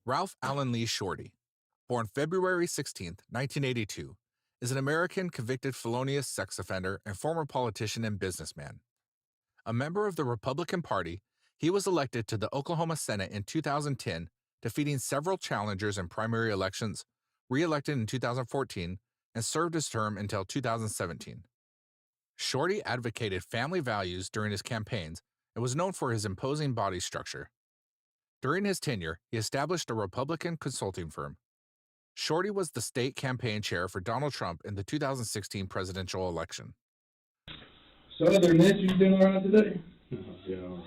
Ralph Allen Lee Shortey, born February 16, 1982, is an American convicted felonious sex offender and former politician and businessman. A member of the Republican Party, he was elected to the Oklahoma Senate in 2010, defeating several challengers in primary elections, re-elected in 2014, and served his term until 2017. Shortey advocated family values during his campaigns and was known for his imposing body structure. During his tenure, he established a Republican consulting firm. Shortey was the state campaign chair for Donald Trump in the 2016 presidential election. So other than this, you doing all right today? Yeah, all right.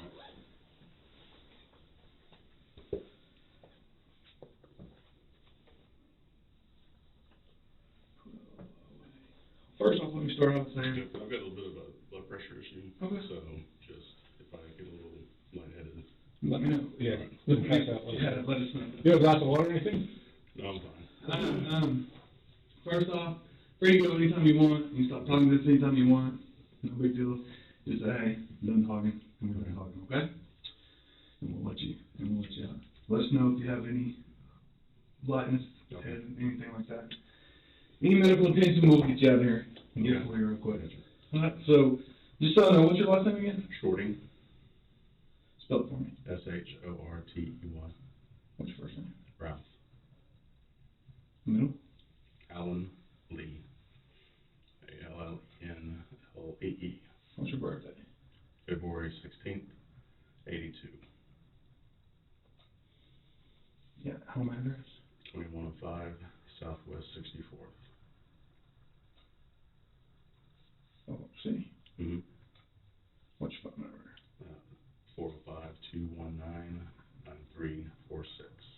First off, let me start off saying, I've got a little bit of a blood pressure issue, Okay. so just if I get a little lightheaded. let me know. Yeah, let us Let us know. You have a glass of water or anything? No, I'm fine. First off, free to go anytime you want. You can stop talking to us anytime you want. No big deal. Just say, hey, done talking, and we're done talking, okay? And we'll let you out. Let us know if you have any lightness, Okay. and anything like that. Any medical attention, we'll get you out of here and get it for you real quick. Alright, so, just so I know, what's your last name again? Shorty, Spell it for me. S-H-O-R-T-E-Y, What's your first name? Ralph Middle? Allen Lee, A-L-L-N-L-E-E, What's your birthday? February 16th, 82, Yeah, home address? 2105 Southwest 64th. Oh, see. Mm-hmm. What's your phone number? 405-219-9346.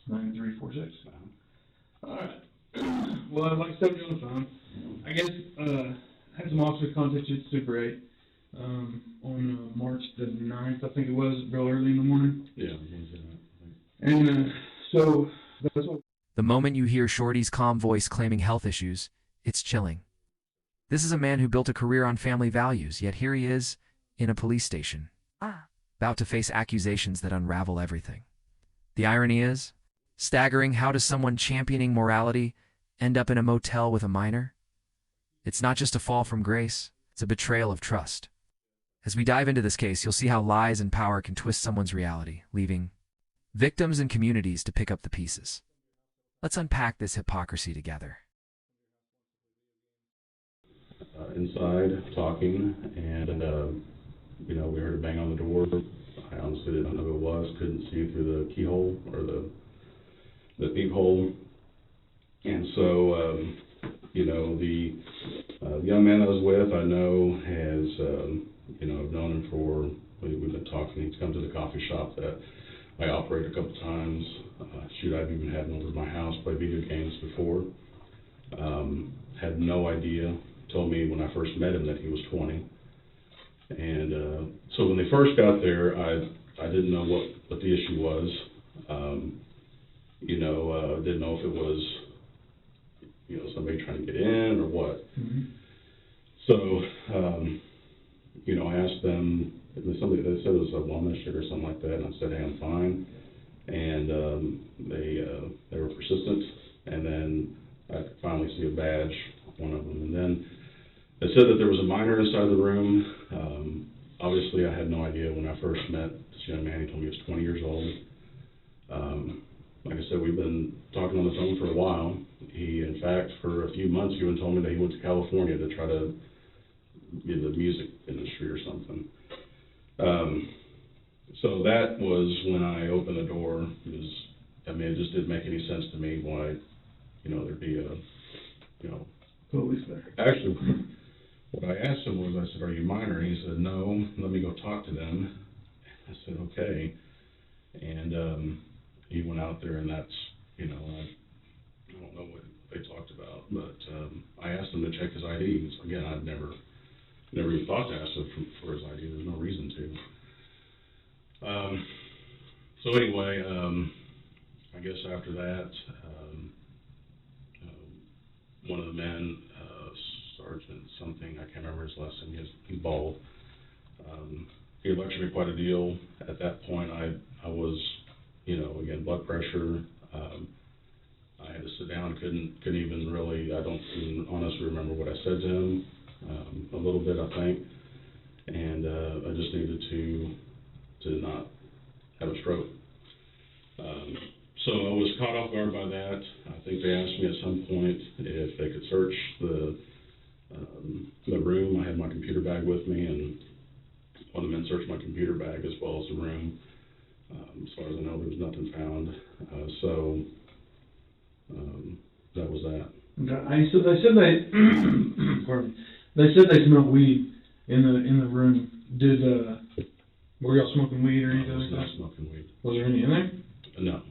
9346. Uh-huh. Alright. Well, like I said, you're on the phone. I guess, had some officers contact you at Super 8, on, March the 9th, I think it was, real early in the morning. Yeah, he's in it. And, so, that's what. The moment you hear Shorty's calm voice claiming health issues, it's chilling. This is a man who built a career on family values, yet here he is, in a police station, about to face accusations that unravel everything. The irony is, staggering, how does someone championing morality end up in a motel with a minor? It's not just a fall from grace, it's a betrayal of trust. As we dive into this case, you'll see how lies and power can twist someone's reality, leaving victims and communities to pick up the pieces. Let's unpack this hypocrisy together. Inside, talking, and, we heard a bang on the door. I honestly didn't know who it was, couldn't see through the keyhole, or the peephole. And so, the young man I was with, I know has, I've known him for, we've been talking, he's come to the coffee shop that I operate a couple times. I've even had him over to my house, play video games before. Had no idea, told me when I first met him that he was 20. And so when they first got there, I didn't know what the issue was. Didn't know if it was, somebody trying to get in or what. Mm-hmm. So, I asked them, they said it was a wellness check or something like that, and I said, hey, I'm fine. And they were persistent, and then I could finally see a badge, one of them. And then they said that there was a minor inside the room. Obviously, I had no idea when I first met this young man. He told me he was 20 years old. Like I said, we've been talking on the phone for a while. He, in fact, for a few months, he even told me that he went to California to try to get in the music industry or something. So that was when I opened the door. It just didn't make any sense to me why, there'd be a, Police there. Actually, what I asked him was, I said, are you minor? And he said, no, let me go talk to them. I said, okay. And he went out there, and that's, I don't know what they talked about, but I asked him to check his ID. So again, I'd never even thought to ask him for his ID. There's no reason to. So anyway, I guess after that, one of the men, Sergeant something, I can't remember his last name, he's bald. He lectured me quite a deal. At that point, I was, again, blood pressure, couldn't even really, I don't even honestly remember what I said to him, a little bit, I think. And, I just needed to not have a stroke. So I was caught off guard by that. I think they asked me at some point if they could search the room. I had my computer bag with me, and one of the men searched my computer bag as well as the room. As far as I know, there was nothing found. So that was that. Okay. So they said they, pardon me. They said they smelled weed in the room. Were y'all smoking weed or anything like that? I was not smoking weed. Was there any in there? No.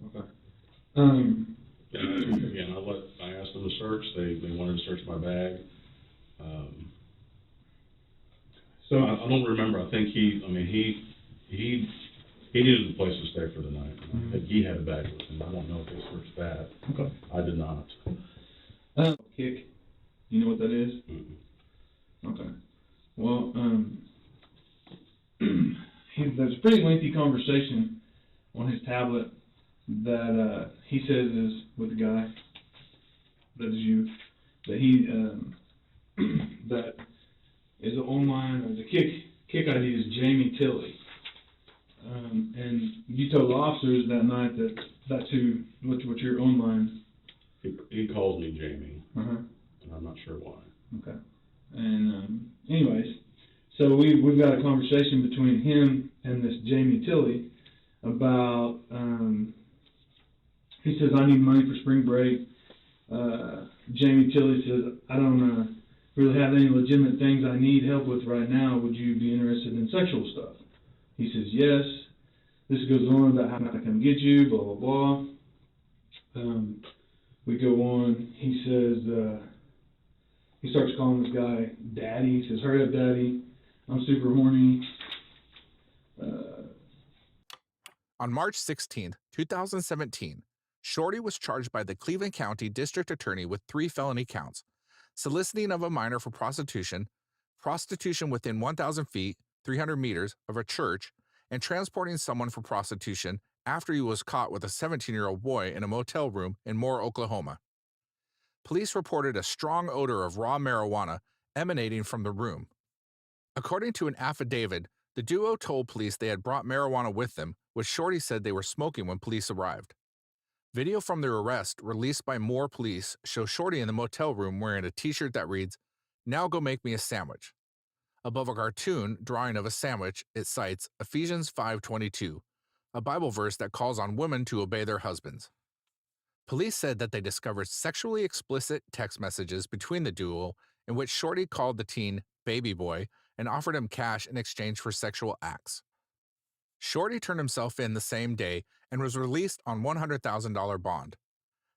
Okay. Again, I asked them to search. They wanted to search my bag. So I don't remember. I think he needed a place to stay for the night. Mm-hmm. I think he had a bag with him. I don't know if they searched that. Okay. I did not. Kick. You know what that is? Mm-mm. Okay. Well, there's a pretty lengthy conversation on his tablet that he says is with the guy that is you, that he that is online, or the kick ID is Jamie Tilley, and you told the officers that night that that's what your online. He calls me Jamie, and I'm not sure why. Okay. And anyways, so we've got a conversation between him and this Jamie Tilley about, he says, I need money for spring break. Jamie Tilley says, I don't really have any legitimate things I need help with right now. Would you be interested in sexual stuff? He says, yes. This goes on about how I come get you, blah, blah, blah. We go on. He says, he starts calling this guy Daddy. He says, hurry up, Daddy. I'm super horny. On March 16, 2017, Shortey was charged by the Cleveland County District Attorney with 3 felony counts: soliciting of a minor for prostitution, prostitution within 1,000 feet, 300 meters, of a church, and transporting someone for prostitution after he was caught with a 17-year-old boy in a motel room in Moore, Oklahoma. Police reported a strong odor of raw marijuana emanating from the room. According to an affidavit, the duo told police they had brought marijuana with them, which Shortey said they were smoking when police arrived. Video from their arrest, released by Moore Police, shows Shortey in the motel room wearing a t-shirt that reads, "Now go make me a sandwich." Above a cartoon drawing of a sandwich, it cites Ephesians 5:22, a Bible verse that calls on women to obey their husbands. Police said that they discovered sexually explicit text messages between the duo in which Shortey called the teen baby boy and offered him cash in exchange for sexual acts. Shortey turned himself in the same day and was released on $100,000 bond.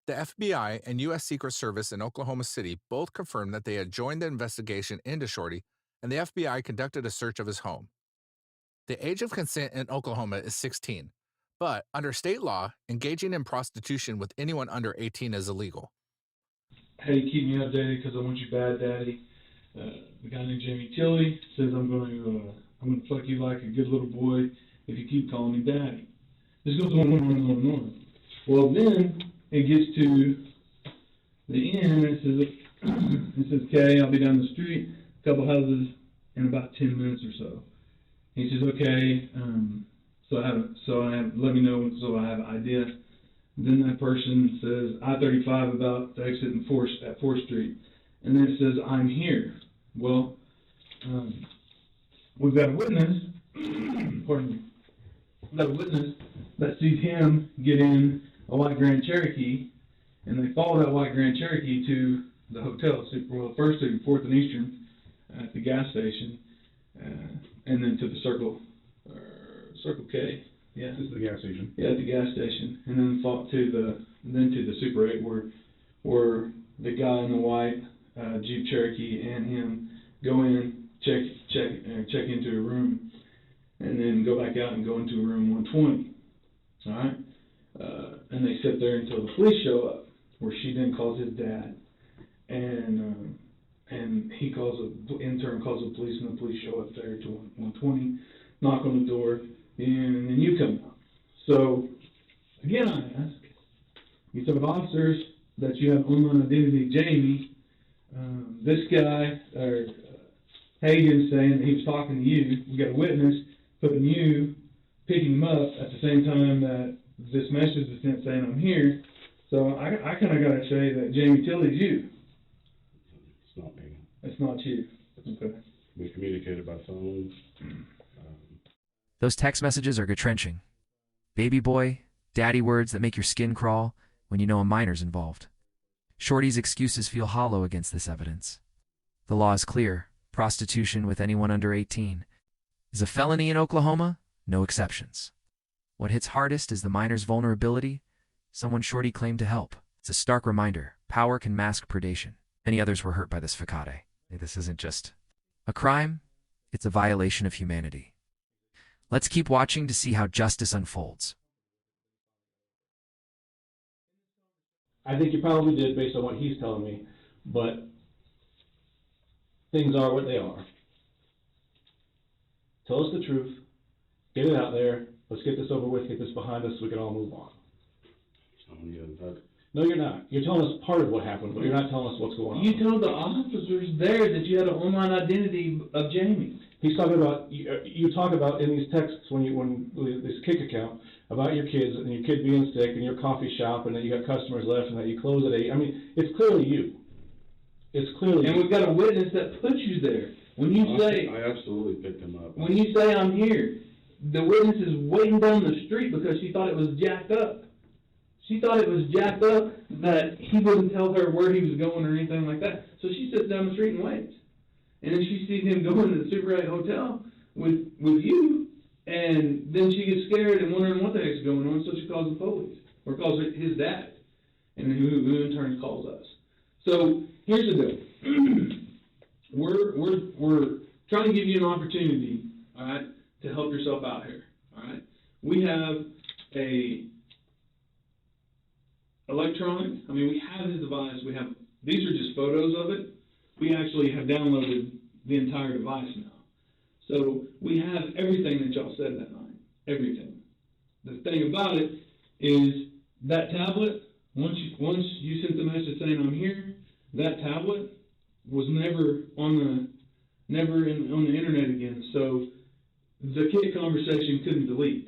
The FBI and U.S. Secret Service in Oklahoma City both confirmed that they had joined the investigation into Shortey, and the FBI conducted a search of his home. The age of consent in Oklahoma is 16, but under state law, engaging in prostitution with anyone under 18 is illegal. Hey, keep me updated because I want you bad, Daddy. The guy named Jamie Tilley says I'm going to fuck you like a good little boy if you keep calling me Daddy. This goes on. Well, then it gets to the end. It says, okay, I'll be down the street, a couple houses, in about 10 minutes or so. He says, okay, let me know so I have an idea. Then that person says, I-35 about to exit at 4th Street. And then it says, I'm here. Well, we've got a witness, pardon me, we've got a witness that sees him get in a white Grand Cherokee, and they follow that white Grand Cherokee to the hotel, first to 4th and Eastern at the gas station, and then to the Circle K. Yeah. This is the gas station. Yeah, at the gas station, and then to the Super 8 where the guy in the white Jeep Cherokee and him go in, check into a room, and then go back out and go into room 120. All right, and they sit there until the police show up, where she then calls his dad, and he intern calls the police, and the police show up there to 120, knock on the door, and then you come out. So again, I ask, he told officers that you have online identity Jamie. This guy, or Hagen, saying that he was talking to you. We got a witness putting you, picking him up at the same time that this message is sent saying I'm here. So I kind of got to say that Jamie Tilley's you. It's not me. It's not you. Okay. We communicated by phone. Those text messages are gut-wrenching. Baby boy, daddy words that make your skin crawl when you know a minor's involved. Shorty's excuses feel hollow against this evidence. The law is clear. Prostitution with anyone under 18 is a felony in Oklahoma, no exceptions. What hits hardest is the minor's vulnerability, someone Shorty claimed to help. It's a stark reminder. Power can mask predation. Many others were hurt by this facade. This isn't just a crime, it's a violation of humanity. Let's keep watching to see how justice unfolds. I think you probably did based on what he's telling me, but things are what they are. Tell us the truth, get it out there, let's get this over with, get this behind us so we can all move on. Telling you that. No, you're not. You're telling us part of what happened, but you're not telling us what's going on. You told the officers there that you had an online identity of Jamie. He's talking about, you talk about in these texts when this kick account, about your kids and your kid being sick and your coffee shop and that you got customers left and that you close at 8. I mean, it's clearly you. It's clearly And you. we've got a witness that put you there. When you say, I absolutely picked him up. when you say I'm here, the witness is waiting down the street because she thought it was jacked up. She thought it was jacked up that he wouldn't tell her where he was going or anything like that. So she sits down the street and waits. And then she sees him going to the Super 8 hotel with you, and then she gets scared and wondering what the heck's going on, so she calls the police, or calls his dad, and then who in turn calls us. So here's the deal. We're trying to give you an opportunity, all right, to help yourself out here, all right? We have a electronic, we have his device, these are just photos of it. We actually have downloaded the entire device now. So we have everything that y'all said that night, everything. The thing about it is that tablet, once you sent the message saying I'm here, that tablet was never on the internet again. So the kid conversation couldn't delete.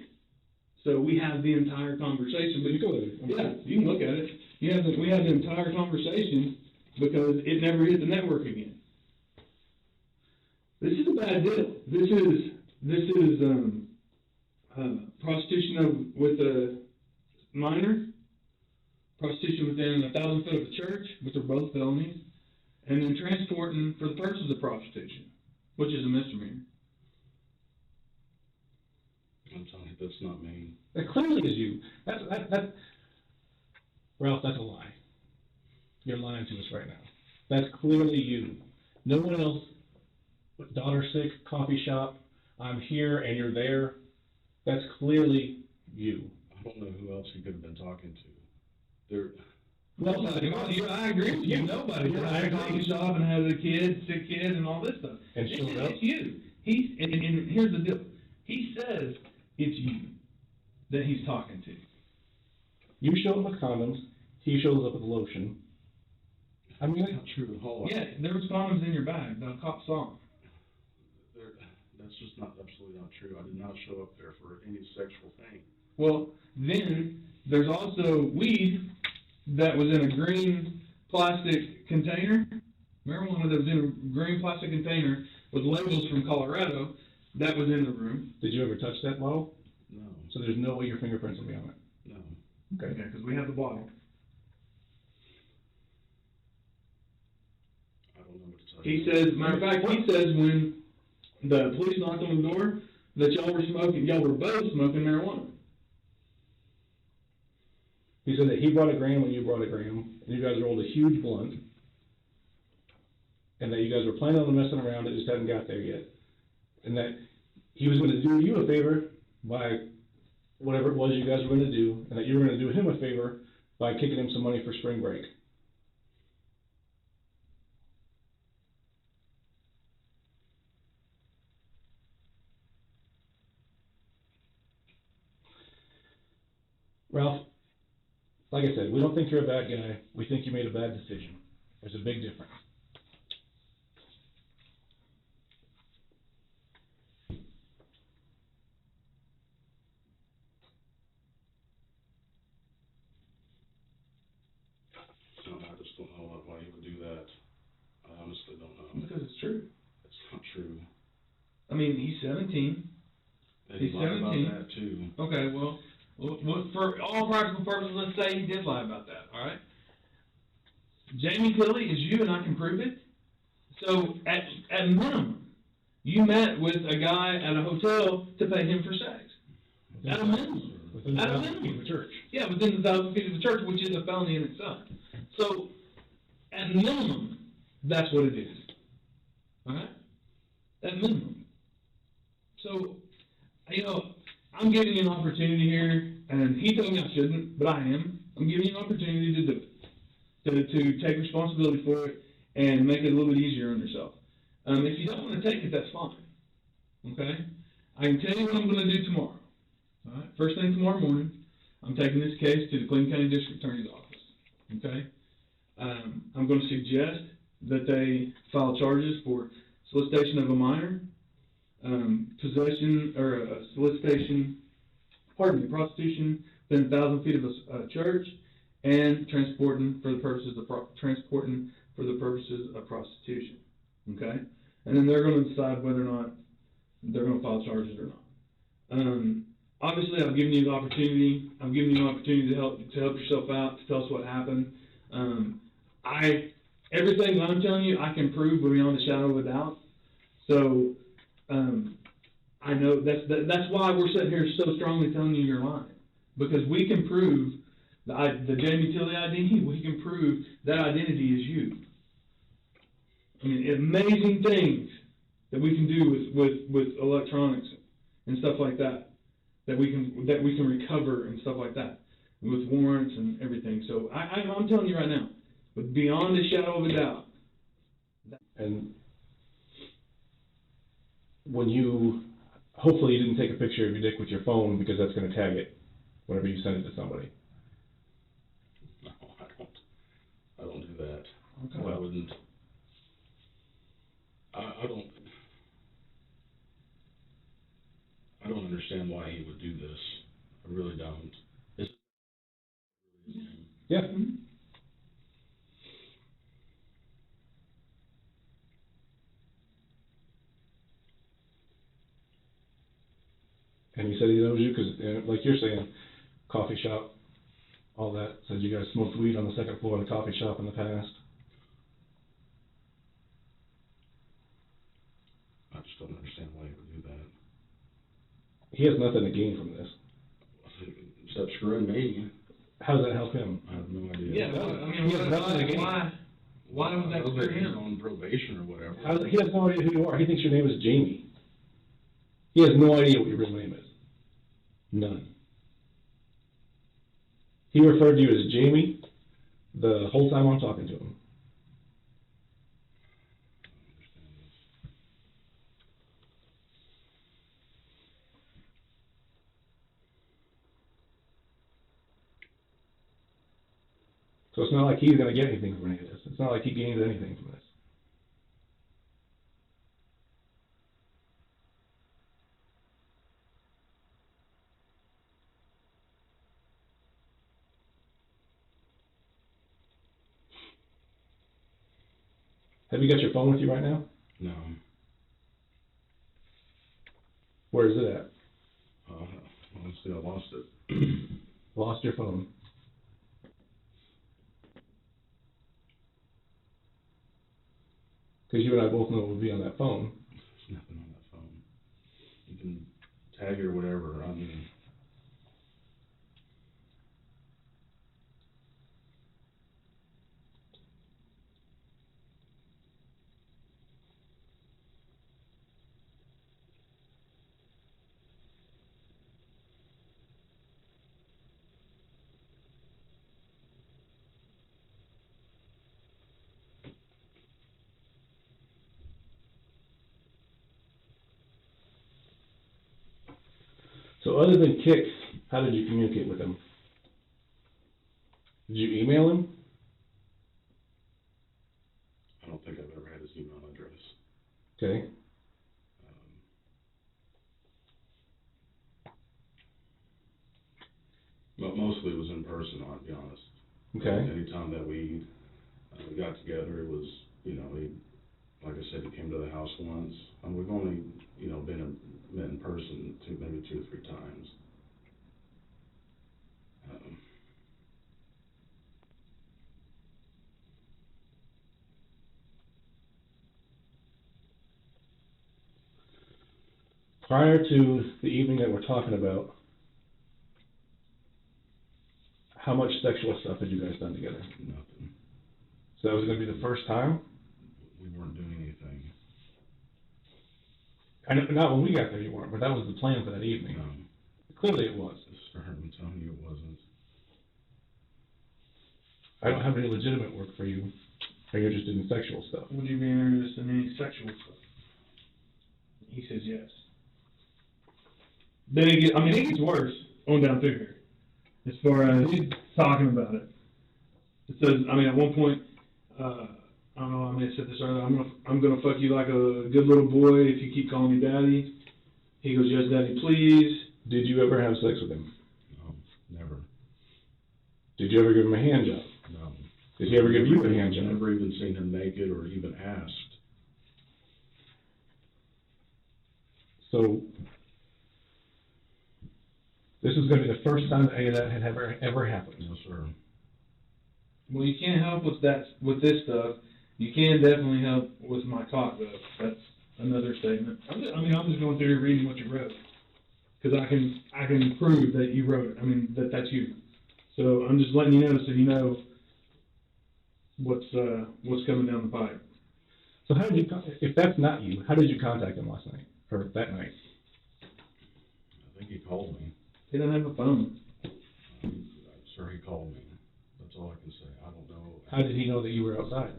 So we have the entire conversation, but you can look at it. We have the entire conversation because it never hit the network again. This is a bad deal. This is prostitution with a minor, prostitution within 1,000 feet of a church, which are both felonies, and then transporting for the purpose of prostitution, which is a misdemeanor. I'm telling you, that's not me. That clearly is you. Ralph, that's a lie. You're lying to us right now. That's clearly you. No one else, daughter sick, coffee shop, I'm here and you're there. That's clearly you. I don't know who else he could have been talking to. Nobody. I agree with you. Nobody. I agree. Coffee shop and has a kid, sick kid, and all this stuff. And showed up. It's you. And here's the deal. He says it's you that he's talking to. You showed up with condoms. He shows up with lotion. That's not true. Hold on. Yeah, there was condoms in your bag. The cop saw them. That's just absolutely not true. I did not show up there for any sexual thing. Well, then there's also weed that was in a green plastic container. Marijuana that was in a green plastic container with labels from Colorado. That was in the room. Did you ever touch that bottle? No. So there's no way your fingerprints will be on it? No. Okay. Yeah, because we have the bottle. I don't know what to tell you. He says, matter of fact, he says when the police knocked on the door that y'all were both smoking marijuana. He said that he brought a gram and you brought a gram, and you guys rolled a huge blunt, and that you guys were planning on messing around, it just hadn't got there yet. And that he was going to do you a favor by whatever it was you guys were going to do, and that you were going to do him a favor by kicking him some money for spring break. Ralph, Like I said, we don't think you're a bad guy. We think you made a bad decision. There's a big difference. No, I just don't know why he would do that. I honestly don't know. Because it's true. It's not true. I mean, he's 17. And he He's lied about 17. that too. Okay, well, for all practical purposes, let's say he did lie about that, all right? Jamie Tilley is you, and I can prove it. So, at minimum, you met with a guy at a hotel to pay him for sex. At a minimum. Within At a 1,000 feet minimum. of the church. Yeah, within 1,000 feet of the church, which is a felony in itself. So, at minimum, that's what it is. All right? At minimum. So, you know, I'm giving you an opportunity here, and he told me I shouldn't, but I am. I'm giving you an opportunity to do it. To take responsibility for it and make it a little bit easier on yourself. If you don't want to take it, that's fine. Okay? I can tell you what I'm going to do tomorrow. All right? First thing tomorrow morning, I'm taking this case to the Clinton County District Attorney's Office. Okay? I'm going to suggest that they file charges for solicitation of a minor, possession or solicitation, prostitution within 1,000 feet of a church, and transporting for the purposes of prostitution. Okay, and then they're going to decide whether or not they're going to file charges or not. Obviously, I've given you the opportunity. I'm giving you an opportunity to help yourself out, to tell us what happened. Everything I'm telling you, I can prove beyond a shadow of a doubt. So, I know that's why we're sitting here so strongly telling you you're lying, because we can prove the Jamie Tilley ID. We can prove that identity is you. I mean, amazing things that we can do with electronics and stuff like that. That we can recover and stuff like that with warrants and everything. So I'm telling you right now, but beyond a shadow of a doubt. And when hopefully you didn't take a picture of your dick with your phone, because that's going to tag it whenever you send it to somebody. No, I don't do that. Okay. Well, I wouldn't. I don't understand why he would do this. I really don't. Yeah. Mm-hmm. And he said he knows you because, like you're saying, coffee shop, all that. Said you guys smoked weed on the second floor of the coffee shop in the past. I just don't understand why he would do that. He has nothing to gain from this. Except screwing me. How does that help him? I have no idea. Yeah, I mean, He has nothing to gain. why would that I know screw that he's him? on probation or whatever. He has no idea who you are. He thinks your name is Jamie. He has no idea what your real name is. None. He referred to you as Jamie the whole time I'm talking to him. So it's not like he's going to get anything from any of this. It's not like he gains anything from this. Have you got your phone with you right now? No. Where is it at? Honestly, I lost it. Lost your phone. Because you and I both know it would be on that phone. There's nothing on that phone. You can tag it or whatever. I mean, So other than kicks, how did you communicate with him? Did you email him? I don't think I've ever had his email address. Okay. But mostly it was in person, I'll be honest. Okay. Anytime that we got together, it was, he, like I said, he came to the house once. We've only, met in person maybe 2 or 3 times. Prior to the evening that we're talking about, how much sexual stuff had you guys done together? Nothing. So that was going to be the first time? We weren't doing anything. I know, not when we got there you weren't, but that was the plan for that evening. Clearly it was. Sir, I'm telling you it wasn't. I don't have any legitimate work for you, or you're just doing sexual stuff. Would you be interested in any sexual stuff? He says yes. Then it gets worse on down through here. As far as talking about it. It says, at one point, I don't know, I may have said this earlier, I'm gonna fuck you like a good little boy if you keep calling me daddy. He goes, yes, daddy, please. Did you ever have sex with him? No, never. Did you ever give him a hand job? No. Did he ever give you a hand I've job? never even seen him naked or even asked. So, this is going to be the first time that any of that had ever happened. No, sir. Well, you can't help with this stuff. You can definitely help with my cock, though. That's another statement. I'm just going through reading what you wrote. Because I can prove that you wrote it. That's you. So I'm just letting you know so you know what's coming down the pipe. So how did you, if that's not you, how did you contact him last night, or that night? I think he called me. He doesn't have a phone. Sir, he called me. That's all I can say. I don't know. How did he know that you were outside?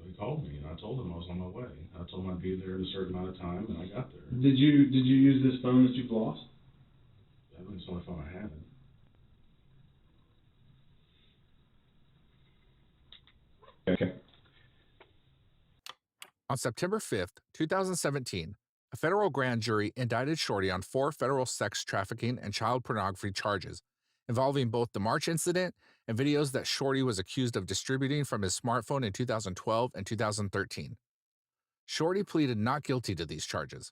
He called me, and I told him I was on my way. I told him I'd be there in a certain amount of time, and I got there. Did you use this phone that you've lost? That was the only phone I had. Okay. On September 5th, 2017, a federal grand jury indicted Shortey on 4 federal sex trafficking and child pornography charges, involving both the March incident and videos that Shortey was accused of distributing from his smartphone in 2012 and 2013. Shortey pleaded not guilty to these charges.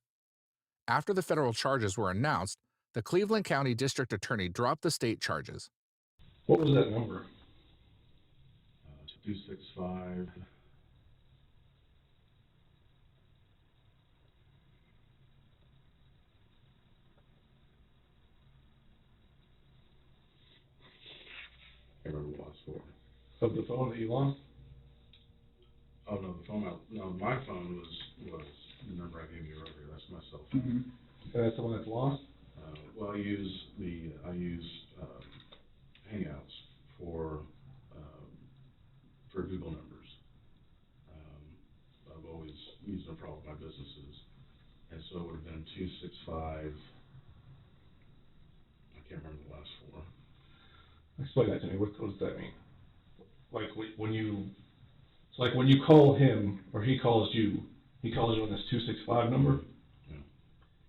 After the federal charges were announced, the Cleveland County District Attorney dropped the state charges. What was that number? 265. I can't remember what it's for. Of the phone that you lost? Oh, no, my phone was the number I gave you earlier. That's my cell phone. Mm-hmm. And that's the one that's lost? Well, I use Hangouts for Google numbers. I've always used them for all of my businesses. And so it would have been 265, I can't remember the last 4. Explain that to me. What does that mean? Like when you call him, or he calls you on this 265 number? Yeah.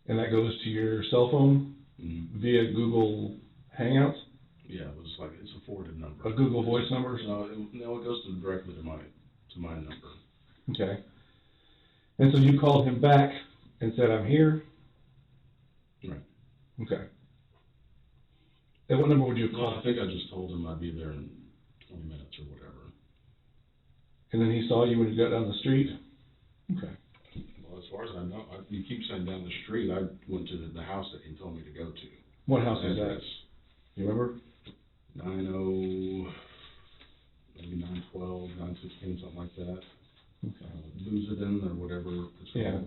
And that goes to your cell phone via Google Hangouts? Yeah, it was like, it's a forwarded number. A Google Voice number? No, it goes directly to my number. Okay. And so you called him back and said, I'm here? Right. Okay. And what number would you have Well, called? I think I just told him I'd be there in 20 minutes or whatever. And then he saw you when you got down the street? Okay. Well, as far as I know, you keep saying down the street, I went to the house that he told me to go to. What house is that? You remember? 90, maybe 912, 916, something like that. Okay. Luzadin or whatever it's called. Yeah.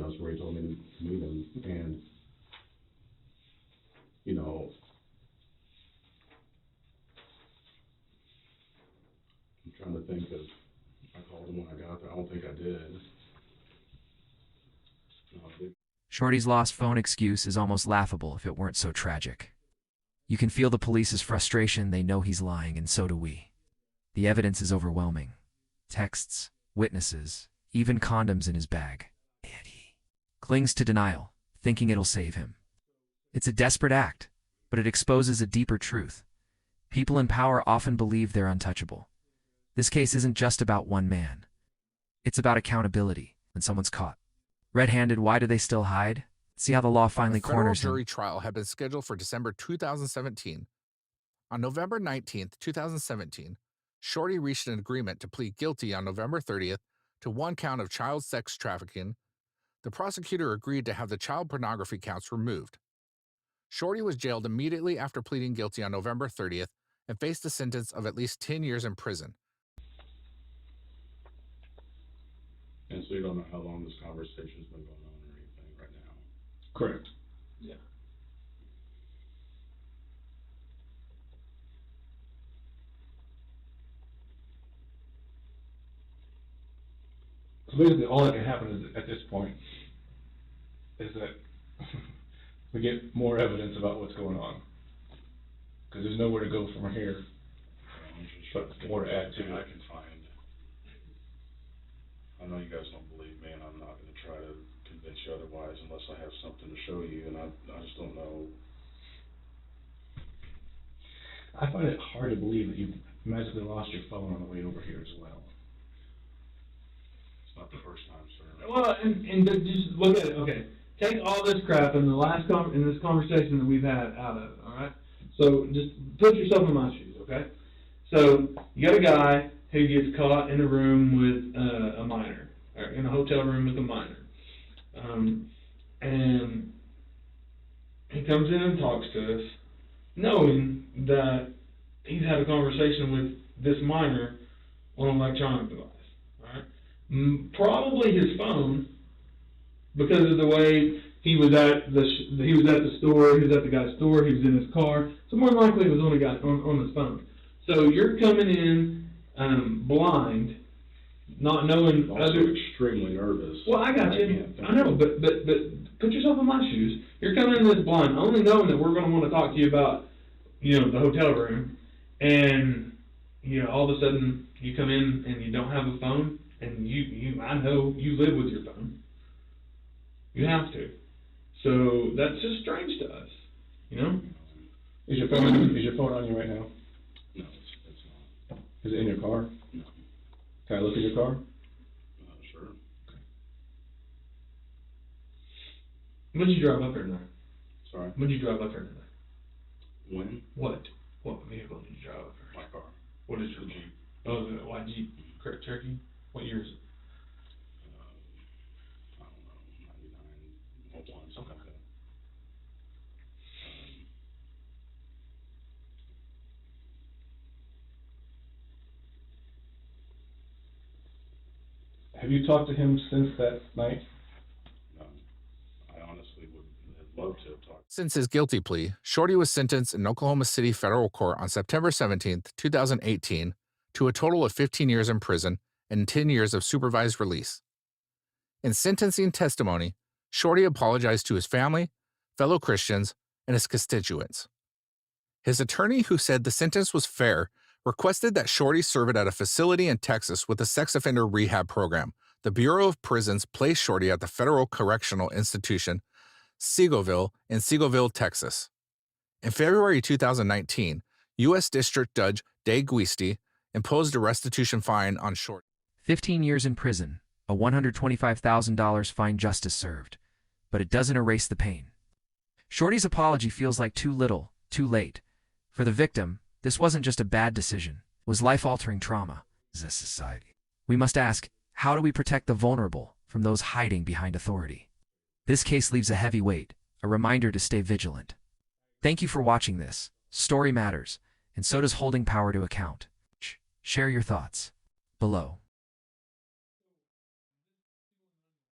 That's where he told me to meet him. And, I'm trying to think of, I called him when I got there. I don't think I did. No, I did. Shorty's lost phone excuse is almost laughable if it weren't so tragic. You can feel the police's frustration. They know he's lying, and so do we. The evidence is overwhelming. Texts, witnesses, even condoms in his bag. And he clings to denial, thinking it'll save him. It's a desperate act, but it exposes a deeper truth. People in power often believe they're untouchable. This case isn't just about one man. It's about accountability when someone's caught red-handed. Why do they still hide? See how the law finally A federal corners him. jury trial had been scheduled for December 2017. On November 19, 2017, Shortey reached an agreement to plead guilty on November 30th to one count of child sex trafficking. The prosecutor agreed to have the child pornography counts removed. Shortey was jailed immediately after pleading guilty on November 30th and faced a sentence of at least 10 years in prison. And so you don't know how long this conversation's been going on or anything right now? Correct. Yeah. So basically, all that can happen is, at this point, is that we get more evidence about what's going on. Because there's nowhere to go from here, but more to add to I it. can find. I know you guys don't believe me, and I'm not gonna try to convince you otherwise unless I have something to show you, and I just don't know. I find it hard to believe that you magically lost your phone on the way over here as well. It's not the first time, sir. Well, and just look at it. Okay, take all this crap in the last in this conversation that we've had out of it. All right. So just put yourself in my shoes. Okay. So you got a guy who gets caught in a room with a minor, or in a hotel room with a minor, and he comes in and talks to us, knowing that he's had a conversation with this minor on an electronic device. All right. Probably his phone, because of the way he was at the store, he was at the guy's store, he was in his car, so more than likely it was on his phone. So you're coming in blind, not knowing Also other. extremely nervous. Well, I got you. I know, but put yourself in my shoes. You're coming in this blind, only knowing that we're going to want to talk to you about, the hotel room, and all of a sudden you come in and you don't have a phone, and I know you live with your phone. You have to. So that's just strange to us, Is your phone on you right now? No, it's not. Is it in your car? No. Can I look in your car? Sure. When did you drive up here tonight? Sorry. When did you drive up here tonight? When? What vehicle did you drive up here? My car. What is your Jeep? Oh, the white Jeep Cherokee? What year is it? I don't know, 99, 01, something like that. Have you talked to him since that night? No, I honestly would have loved to have talked. Since his guilty plea, Shortey was sentenced in Oklahoma City federal court on September 17, 2018, to a total of 15 years in prison and 10 years of supervised release. In sentencing testimony, Shortey apologized to his family, fellow Christians, and his constituents. His attorney, who said the sentence was fair, requested that Shortey serve it at a facility in Texas with a sex offender rehab program. The Bureau of Prisons placed Shortey at the Federal Correctional Institution, Seagoville, in Seagoville, Texas. In February 2019, U.S. District Judge Day Guisti imposed a restitution fine on Shortey. 15 years in prison, a $125,000 fine, justice served. But it doesn't erase the pain. Shortey's apology feels like too little, too late. For the victim, this wasn't just a bad decision, it was life-altering trauma. As a society, we must ask, how do we protect the vulnerable from those hiding behind authority? This case leaves a heavy weight, a reminder to stay vigilant. Thank you for watching this. Story matters, and so does holding power to account. Share your thoughts below.